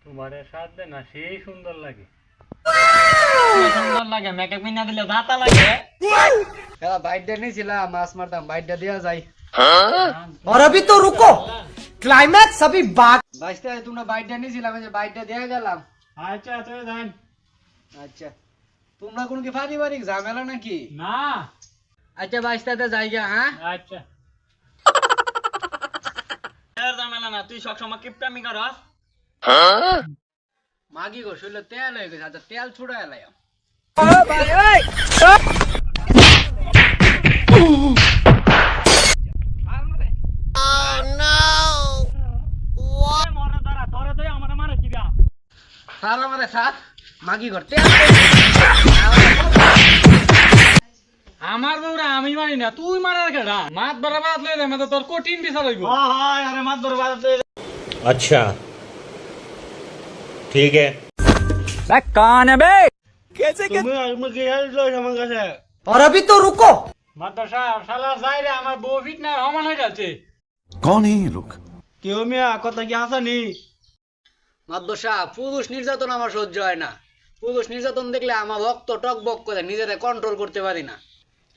তোমার সাথে না সেই সুন্দর লাগে। সুন্দর লাগে, মেকআপ কিনা দিলে দাতা লাগে। খেলা বাইটটা নিয়েছিলাম, মাছ মারতাম, বাইটটা দেওয়া যায়। और अभी तो रुको, क्लाइमैक्स अभी बाकी। বাইশটা তোমরা বাইটটা নিয়েছিলাম, এই যে বাইটটা দিয়ে গেলাম। আচ্ছা তুই জান। আচ্ছা তোমরা কোন কি পারিবারিক ঝামেলা নাকি? না। আচ্ছা বাইশটাতে জায়গা, হ্যাঁ আচ্ছা ঝামেলা না, তুই সবসময় কিপটামি করস। মাগি গো শুনলে তেল হয়ে গেছে। আচ্ছা তেল ছুড়া এলাই মরে ধরা ধরে তুই আমার মারে কিবা। সার আমারে সার মাগি ঘর তেল। আমার বউরা আমি মারি না, তুই মারার কেডা? মাত বরাবর লই দে, মানে তোর কঠিন বিচার হইব। হয় আরে মাত ধরে বাদ দে। अच्छा ठीक है। তুমি আমাকে হেল্প লই আমার কাছে। और अभी तो रुको, মাদ্রাসা শালা যাই রে, আমার বউ ফিট না সমান হয়ে যাচ্ছে। कौन है ये लोग? কেউ মিয়া কথা কি আসানি? মাদ্রাসা পুরুষ নির্যাতন আমার সহ্য হয় না। পুরুষ নির্যাতন দেখলে আমার রক্ত টক বক করে, নিজেরা কন্ট্রোল করতে পারি না।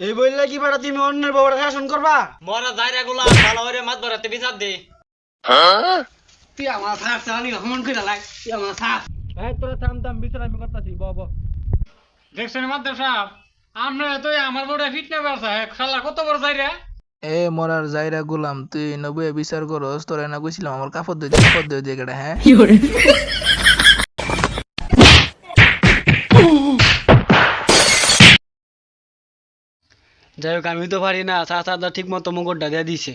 এই বললে কি বেটা তুমি অন্যের বউরা শাসন করবা? মরা যাইরা গুলা ভালো করে মাত ধরাতে বিচার দে। তুই আমার সার চালানি হমন করে লাই, তুই আমার সার। এই তোরা থাম থাম বিচার আমি করতাছি ব ব। দেখছেন মাদ্রাসা, আমরা তো আমার বউটা ফিট না পারছে, শালা কত বড় যাই রে। এ মরার জাইরা গুলাম, তুই নবে বিচার করস। তোরা না কইছিলাম আমার কাপড় দিয়ে কেডা? হ্যাঁ যাই হোক আমি তো পারি না, চাচা ঠিক মতো মুকুটটা দিয়ে দিছে।